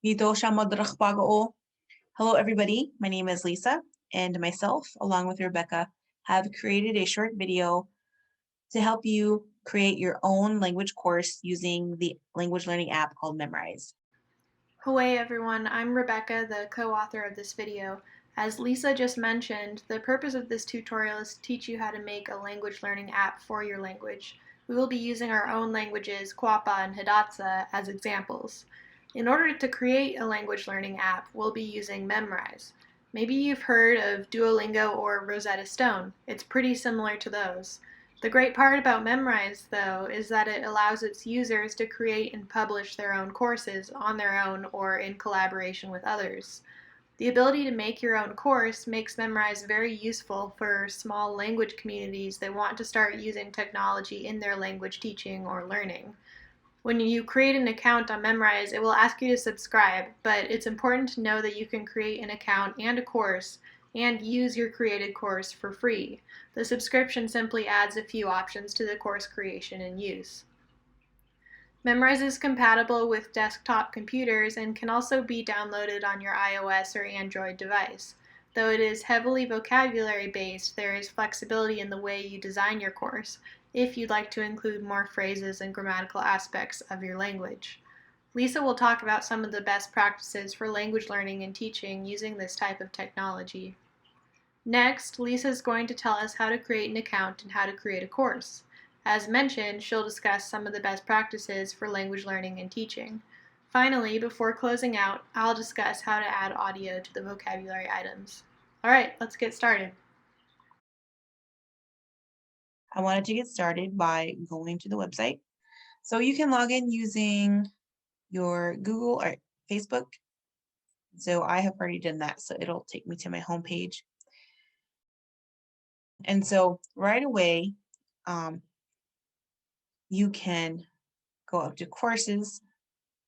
Dito siya madrag bago. Hello, everybody. My name is Lisa, and myself, along with Rebecca, have created a short video to help you create your own language course using the language learning app called Memrise. Hey everyone, I'm Rebecca, the co-author of this video. As Lisa just mentioned, the purpose of this tutorial is to teach you how to make a language learning app for your language. We will be using our own languages, Quapa and Hidatsa, as examples. In order to create a language learning app, we'll be using Memrise. Maybe you've heard of Duolingo or Rosetta Stone. It's pretty similar to those. The great part about Memrise, though, is that it allows its users to create and publish their own courses on their own or in collaboration with others. The ability to make your own course makes Memrise very useful for small language communities that want to start using technology in their language teaching or learning. When you create an account on Memrise, it will ask you to subscribe, but it's important to know that you can create an account and a course and use your created course for free. The subscription simply adds a few options to the course creation and use. Memrise is compatible with desktop computers and can also be downloaded on your iOS or Android device. Though it is heavily vocabulary based, there is flexibility in the way you design your course, if you'd like to include more phrases and grammatical aspects of your language. Lisa will talk about some of the best practices for language learning and teaching using this type of technology. Next, Lisa is going to tell us how to create an account and how to create a course. As mentioned, she'll discuss some of the best practices for language learning and teaching. Finally, before closing out, I'll discuss how to add audio to the vocabulary items. All right, let's get started. I wanted to get started by going to the website. So you can log in using your Google or Facebook. So I have already done that, so it'll take me to my homepage. And so right away, you can go up to courses,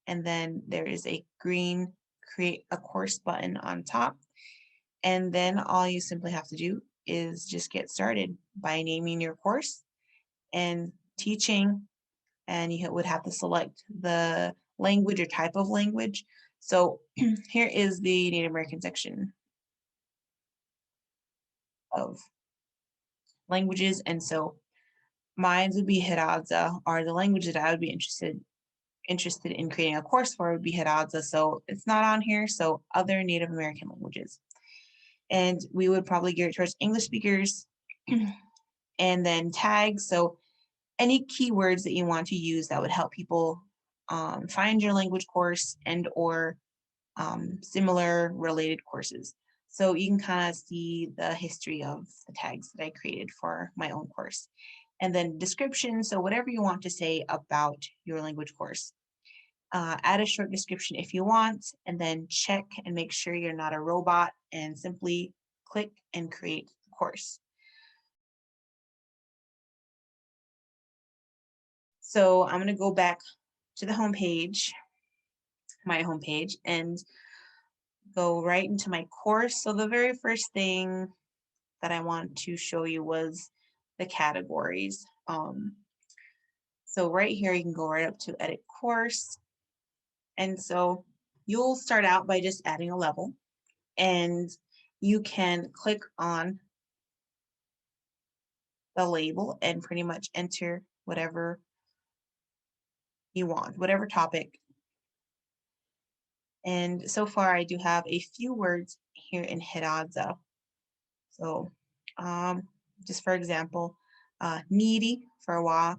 and then there is a green create a course button on top. And then all you simply have to do is just get started by naming your course and teaching, and you would have to select the language or type of language. So here is the Native American section of languages, and so mine would be Hidatsa, or the language that I would be interested in creating a course for would be Hidatsa. So it's not on here, so other Native American languages. And we would probably gear it towards English speakers. And then tags, so any keywords that you want to use that would help people find your language course and or similar related courses. So you can kind of see the history of the tags that I created for my own course. And then description, so whatever you want to say about your language course. Add a short description if you want, and then check and make sure you're not a robot, and simply click and create the course. So I'm going to go back to the homepage, my homepage, and go right into my course. So the very first thing that I want to show you was the categories. So right here, you can go right up to edit course. And so you'll start out by just adding a level, and you can click on the label and pretty much enter whatever you want, whatever topic. And so far I do have a few words here in Hidatsa. So just for example, needy for walk,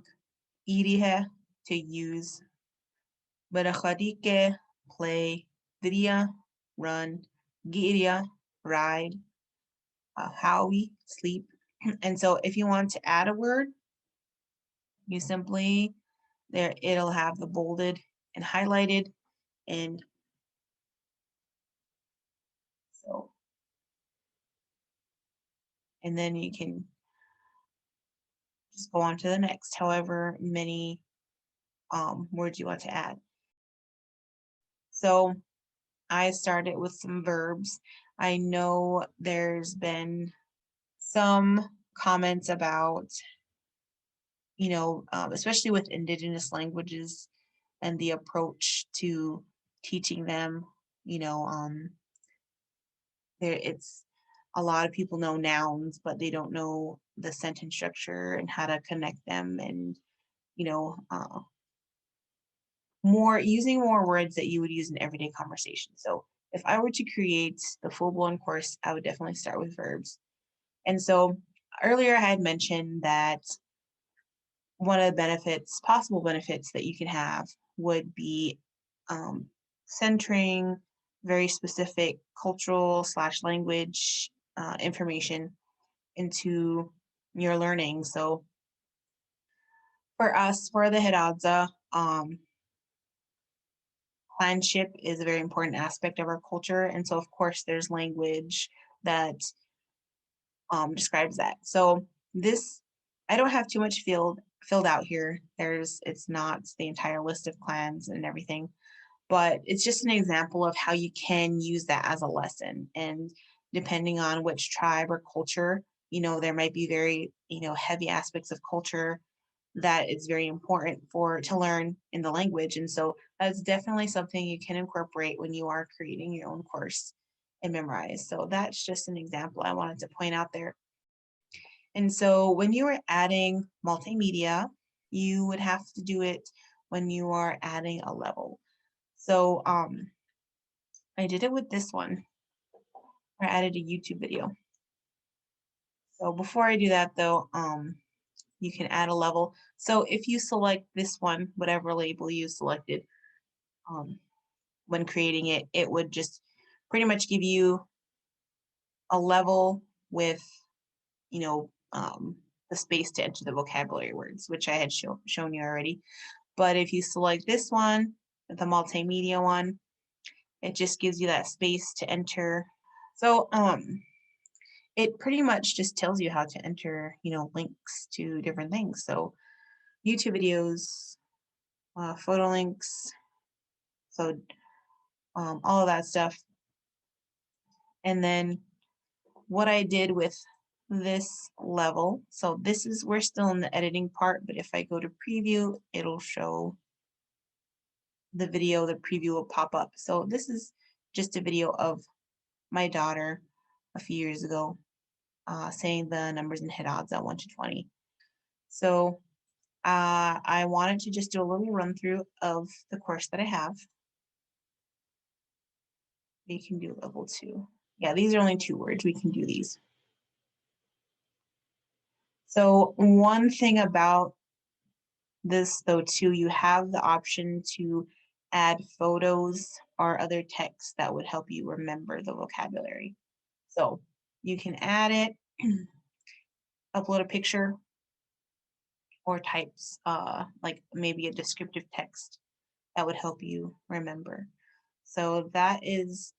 irihe to use, barachadike play, diria run, giria ride, howie sleep. And so if you want to add a word, you simply there it'll have the bolded and highlighted, and so and then you can just go on to the next, however many words you want to add. So I started with some verbs. I know there's been some comments about, especially with indigenous languages and the approach to teaching them, it's a lot of people know nouns, but they don't know the sentence structure and how to connect them, and you know, using more words that you would use in everyday conversation. So if I were to create the full-blown course, I would definitely start with verbs. And so earlier I had mentioned that one of the possible benefits that you can have would be centering very specific cultural / language information into your learning. So for us, for the Hiradza, clanship is a very important aspect of our culture. And so of course there's language that describes that. So this, I don't have too much filled out here. It's not the entire list of clans and everything, but it's just an example of how you can use that as a lesson. And depending on which tribe or culture, there might be very, heavy aspects of culture that is very important to learn in the language. And so that's definitely something you can incorporate when you are creating your own course in Memrise. So that's just an example I wanted to point out there. And so when you are adding multimedia, you would have to do it when you are adding a level. So I did it with this one. I added a YouTube video. So before I do that though, you can add a level. So if you select this one, whatever label you selected, when creating it, it would just pretty much give you a level with, the space to enter the vocabulary words, which I had shown you already. But if you select this one, the multimedia one, it just gives you that space to enter. So it pretty much just tells you how to enter, links to different things. So YouTube videos, photo links, so all of that stuff. And then what I did with this level, so we're still in the editing part, but if I go to preview, it'll show the video, the preview will pop up. So this is just a video of my daughter a few years ago saying the numbers in Hiradza 1 to 20. So I wanted to just do a little run through of the course that I have. You can do level 2. Yeah, these are only 2 words. We can do these. So one thing about this though too, you have the option to add photos or other text that would help you remember the vocabulary. So you can add it, upload a picture, or types like maybe a descriptive text that would help you remember. So that's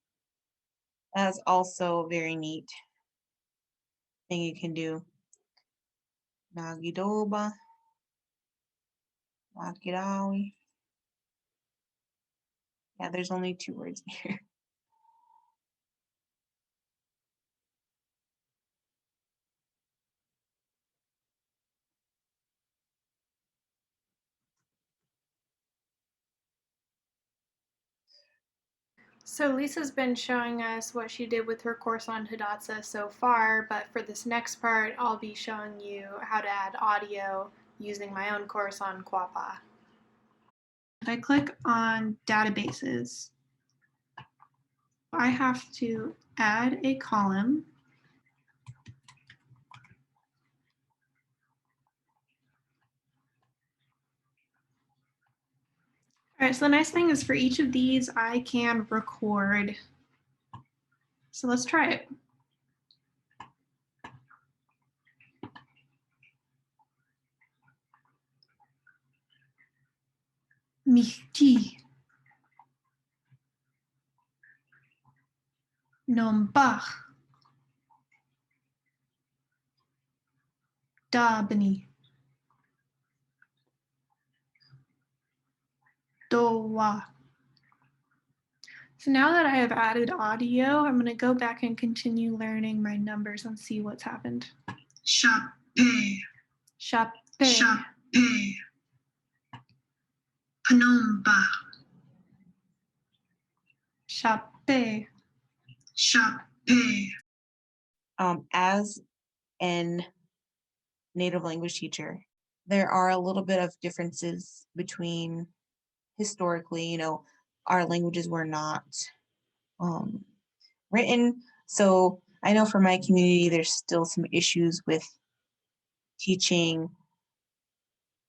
also very neat thing you can do. Nagidoba, Nakirawi. Yeah, there's only 2 words here. So Lisa's been showing us what she did with her course on Hidatsa so far, but for this next part, I'll be showing you how to add audio using my own course on Quapa. If I click on databases, I have to add a column. All right, so the nice thing is for each of these, I can record. So let's try it. Mihti. Nombach. Dabni. Dowa. So now that I have added audio, I'm going to go back and continue learning my numbers and see what's happened. Chape. Chape. Chape. Panomba. Chape. Chape. As an native language teacher, there are a little bit of differences between historically, our languages were not written. So I know for my community, there's still some issues with teaching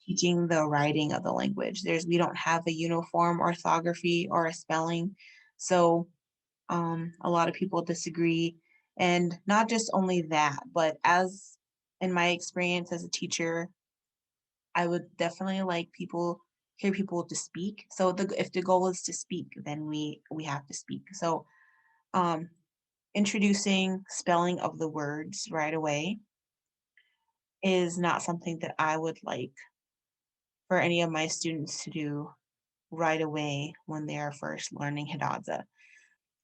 the writing of the language. We don't have a uniform orthography or a spelling. So a lot of people disagree. And not just only that, but as in my experience as a teacher, I would definitely like hear people to speak. So if the goal is to speak, then we have to speak. So um, introducing spelling of the words right away is not something that I would like for any of my students to do right away when they are first learning Hidatsa.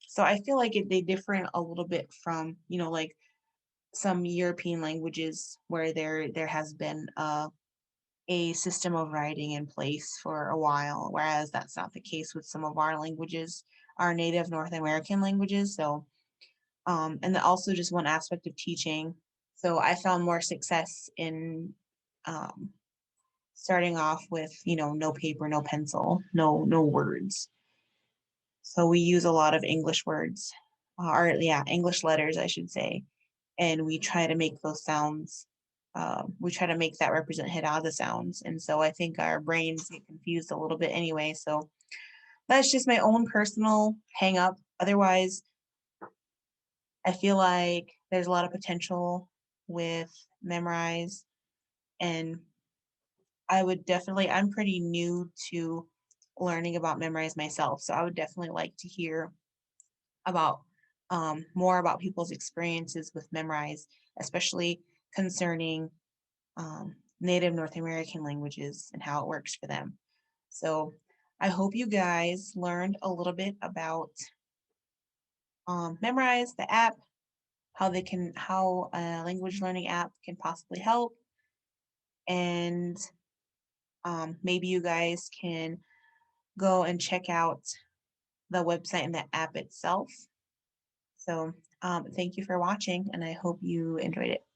So I feel like they differ a little bit from, like some European languages where there has been a system of writing in place for a while, whereas that's not the case with some of our languages, our native North American languages. So, and then also just one aspect of teaching. So I found more success in starting off with, no paper, no pencil, no words. So we use a lot of English words, or yeah, English letters, I should say, and we try to make those sounds. We try to make that represent Hidatsa sounds, and so I think our brains get confused a little bit anyway. So that's just my own personal hang up. Otherwise, I feel like there's a lot of potential with Memrise, and I'm pretty new to learning about Memrise myself, so I would definitely like to hear about more about people's experiences with Memrise, especially concerning Native North American languages and how it works for them. So I hope you guys learned a little bit about Memrise, the app, how a language learning app can possibly help, and maybe you guys can go and check out the website and the app itself. So thank you for watching, and I hope you enjoyed it.